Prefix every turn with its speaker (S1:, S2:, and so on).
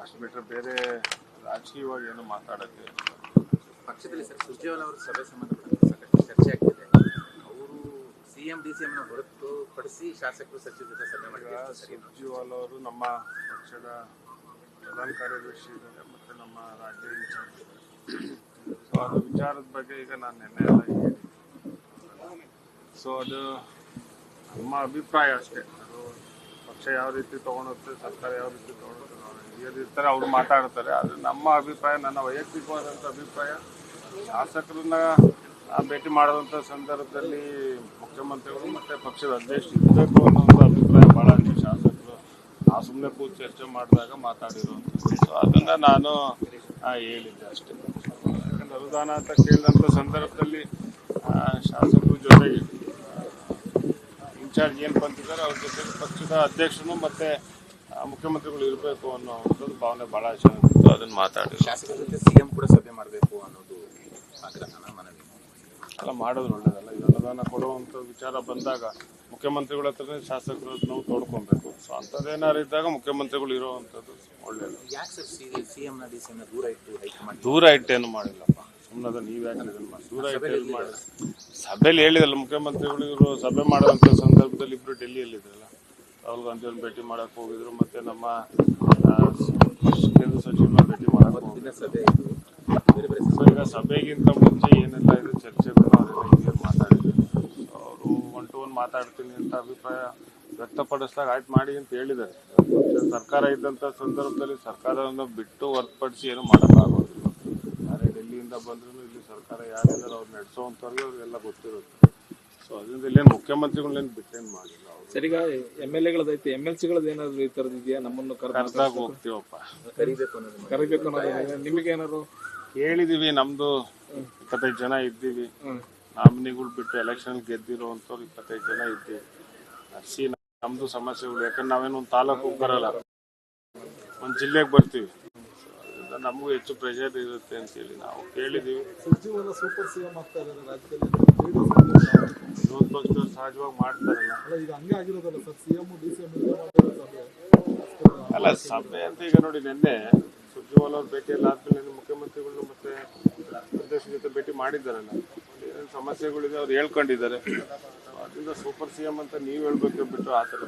S1: ಅಷ್ಟು ಬಿಟ್ಟರೆ ಬೇರೆ ರಾಜಕೀಯವಾಗಿ ಏನು ಮಾತಾಡೋಕ್ಕೆ
S2: ಪಕ್ಷದಲ್ಲಿ ಸರ್ ಸುರ್ಜೇವಾಲ ಅವರ ಸಭೆ ಸಂಬಂಧಪಟ್ಟಂತೆ ಸಾಕಷ್ಟು ಚರ್ಚೆ ಆಗ್ತಿದೆ. ಅವರು ಸಿಎಂ ಡಿಸಿಎಂ ಹೊರತುಪಡಿಸಿ ಶಾಸಕರು ಸಚಿವ ಜೊತೆ ಸಭೆ ಮಾಡಿದ್ದಾರೆ.
S1: ಸುರ್ಜೇವಾಲ ಅವರು ನಮ್ಮ ಪಕ್ಷದ ಪ್ರಧಾನ ಕಾರ್ಯದರ್ಶಿ ಇದ್ದಾರೆ ಮತ್ತು ನಮ್ಮ ರಾಜ್ಯ ಇನ್ಚಾರ್ಜ್ ಇದ್ದಾರೆ. ಸೊ ಅದು ವಿಚಾರದ ಬಗ್ಗೆ ಈಗ ನಾನು ನಿನ್ನೆ ಎಲ್ಲ ಹೇಳಿ, ಸೊ ಅದು ನಮ್ಮ ಅಭಿಪ್ರಾಯ ಅಷ್ಟೇ. ಅದು ಪಕ್ಷ ಯಾವ ರೀತಿ ತೊಗೊಳುತ್ತೆ, ಸರ್ಕಾರ ಯಾವ ರೀತಿ ತೊಗೊಳುತ್ತೆ, ಹಿರಿಯರಿರ್ತಾರೆ, ಅವ್ರು ಮಾತಾಡ್ತಾರೆ. ಆದರೆ ನಮ್ಮ ಅಭಿಪ್ರಾಯ, ನನ್ನ ವೈಯಕ್ತಿಕವಾದಂಥ ಅಭಿಪ್ರಾಯ, ಶಾಸಕರನ್ನ ಭೇಟಿ ಮಾಡುವಂಥ ಸಂದರ್ಭದಲ್ಲಿ ಮುಖ್ಯಮಂತ್ರಿಗಳು ಮತ್ತು ಪಕ್ಷದ ಅಧ್ಯಕ್ಷರು ಇರಬೇಕು ಅನ್ನೋಂಥ ಅಭಿಪ್ರಾಯ ಭಾಳ ಇದೆ. ಶಾಸಕರು ನಾವು ಸುಮ್ಮನೆ ಕೂತು ಚರ್ಚೆ ಮಾಡಿದಾಗ ಮಾತಾಡಿರುವಂಥದ್ದು. ಸೊ ಅದನ್ನು ನಾನು ಹೇಳಿದ್ದೆ ಅಷ್ಟೇ. ಯಾಕಂದ್ರೆ ಅನುದಾನ ಅಂತ ಕೇಳಿದಂಥ ಸಂದರ್ಭದಲ್ಲಿ ಶಾಸಕರ ಜೊತೆಗೆ ಇನ್ಚಾರ್ಜ್ ಏನು ಬಂದಿದ್ದಾರೆ ಅವ್ರ ಜೊತೆಗೆ ಪಕ್ಷದ ಅಧ್ಯಕ್ಷರು ಮತ್ತು ಮುಖ್ಯಮಂತ್ರಿಗಳು ಇರಬೇಕು ಅನ್ನೋವಂಥದ್ದು ಭಾವನೆ ಭಾಳ ಚೆನ್ನಾಗಿತ್ತು. ಅದನ್ನು ಮಾತಾಡಿ
S2: ಶಾಸಕರ ಜೊತೆ ಸಿಎಂ ಕೂಡ ಸಭೆ ಮಾಡಬೇಕು ಅನ್ನೋದು ಆಗ್ರಹನ ಮನವಿ
S1: ಎಲ್ಲ ಮಾಡೋದು ಒಳ್ಳೇದಲ್ಲ. ಈಗ ಅನುದಾನ ಕೊಡುವಂಥ ವಿಚಾರ ಬಂದಾಗ ಮುಖ್ಯಮಂತ್ರಿಗಳ ಹತ್ರನೇ ಶಾಸಕರು ನಾವು ತೋಡ್ಕೊಬೇಕು. ಸೊ ಅಂಥದ್ದೇನಾರು ಇದ್ದಾಗ ಮುಖ್ಯಮಂತ್ರಿಗಳು ಇರೋವಂಥದ್ದು ಒಳ್ಳೇದು.
S2: ಯಾಕೆ ಸರ್ ಸಿಎಂನ ಡಿಸಿಎಂನ
S1: ದೂರ ಇಟ್ಟೇನು ಮಾಡಿಲ್ಲಪ್ಪ, ಸುಮ್ಮನೆ ನೀವು ಯಾಕೆ ಇದನ್ನು ಮಾಡಿ ದೂರ ಇಟ್ಟು ಮಾಡಿ ಸಭೆಯಲ್ಲಿ ಹೇಳಿದಲ್ಲ ಮುಖ್ಯಮಂತ್ರಿಗಳು. ಇವರು ಸಭೆ ಮಾಡುವಂಥ ಸಂದರ್ಭದಲ್ಲಿ ಇಬ್ಬರು ಡೆಲ್ಲಿಯಲ್ಲಿದ್ರಲ್ಲ, ರಾಹುಲ್ ಗಾಂಧಿಯವ್ರನ್ನ ಭೇಟಿ ಮಾಡೋಕ್ಕೆ ಹೋಗಿದ್ರು ಮತ್ತು ನಮ್ಮ ಕೇಂದ್ರ ಸಚಿವರನ್ನ ಭೇಟಿ ಮಾಡೋಕ್ಕೆ ಹೋಗಿದ್ರು. ಸೊ ಈಗ ಸಭೆಗಿಂತ ಮುಂಚೆ ಏನೆಲ್ಲ ಇದೆ ಚರ್ಚೆಗಳು ಅದೆಲ್ಲ ಹೀಗೆ ಮಾತಾಡಿದ್ರು. ಅವರು 1 to 1 ಮಾತಾಡ್ತೀನಿ ಅಂತ ಅಭಿಪ್ರಾಯ ವ್ಯಕ್ತಪಡಿಸಿದಾಗ ಆಯ್ತು ಮಾಡಿ ಅಂತ ಹೇಳಿದ್ದಾರೆ. ಸರ್ಕಾರ ಇದ್ದಂಥ ಸಂದರ್ಭದಲ್ಲಿ ಸರ್ಕಾರವನ್ನು ಬಿಟ್ಟು ಹೊರತುಪಡಿಸಿ ಏನು ಮಾಡೋಕ್ಕಾಗೋದಿಲ್ಲ. ಯಾರೇ ಡೆಲ್ಲಿಯಿಂದ ಬಂದ್ರೂ ಇಲ್ಲಿ ಸರ್ಕಾರ ಯಾರಿದ್ದಾರೆ ಅವ್ರು ನಡೆಸೋವಂಥವ್ರಿಗೆ ಅವ್ರಿಗೆಲ್ಲ ಗೊತ್ತಿರುತ್ತೆ. ಸೊ ಅದರಿಂದ ಇಲ್ಲೇನು ಮುಖ್ಯಮಂತ್ರಿಗಳೇನು ಬಿಟ್ಟೇನು ಮಾಡಿಲ್ಲ.
S3: ಸರ್ ಈಗ MLA-ಗಳದೈತಿ, MLC-ಗಳದ್ದು ಏನಾದ್ರು ಈ ಥರದ್ದು ಇದೆಯಾ? ನಮ್ಮನ್ನು
S1: ಕರೆದಾಗ ಹೋಗ್ತೀವಪ್ಪ,
S3: ಕರಿಬೇಕು ಅನ್ನೋದು ನಿಮಗೆ ಏನಾದ್ರು
S1: ಹೇಳಿದೀವಿ. ನಮ್ದು 25 ಜನ ಇದ್ದೀವಿ. ನಾಮಿನಿಗಳು ಬಿಟ್ಟು ಎಲೆಕ್ಷನ್ ಗೆದ್ದಿರೋವಂಥವ್ರು 25 ಜನ ಇದ್ದೀವಿ. ಅರ್ಸಿ ನಮ್ದು ಸಮಸ್ಯೆಗಳು, ಯಾಕಂದ್ರೆ ನಾವೇನು ಒಂದು ತಾಲೂಕು ಬರಲ್ಲ, ಒಂದು ಜಿಲ್ಲೆಗೆ ಬರ್ತೀವಿ. ಅದರಿಂದ ನಮಗೂ ಹೆಚ್ಚು ಪ್ರೆಷರ್ ಇರುತ್ತೆ ಅಂತೇಳಿ ನಾವು ಕೇಳಿದ್ದೀವಿ.
S3: ಸೂಪರ್ ಸಿಎಂ ಆಗ್ತಾ ಇದ್ದಾರೆ ರಾಜ್ಯದಲ್ಲಿ,
S1: ವಿರೋಧ ಪಕ್ಷದವ್ರು ಸಹಜವಾಗಿ ಮಾಡ್ತಾರಲ್ಲ. ಅಲ್ಲ ಸಭೆ ಅಂತ ಈಗ ನೋಡಿ, ನಿನ್ನೆ ಸುರ್ಜೇವಾಲ ಅವ್ರ ಭೇಟಿಯಲ್ಲಿ ಆದ್ಮೇಲೆ ಮುಖ್ಯಮಂತ್ರಿಗಳು ಮತ್ತೆ ಅಧ್ಯಕ್ಷರ ಜೊತೆ ಭೇಟಿ ಮಾಡಿದ್ದಾರಲ್ಲ, ಏನೇನು ಸಮಸ್ಯೆಗಳಿದೆ ಅವ್ರು ಹೇಳ್ಕೊಂಡಿದ್ದಾರೆ. ಅದರಿಂದ ಸೂಪರ್ ಸಿಎಂ ಅಂತ ನೀವು ಹೇಳ್ಬೇಕು ಬಿಟ್ಟು ಆ ಥರ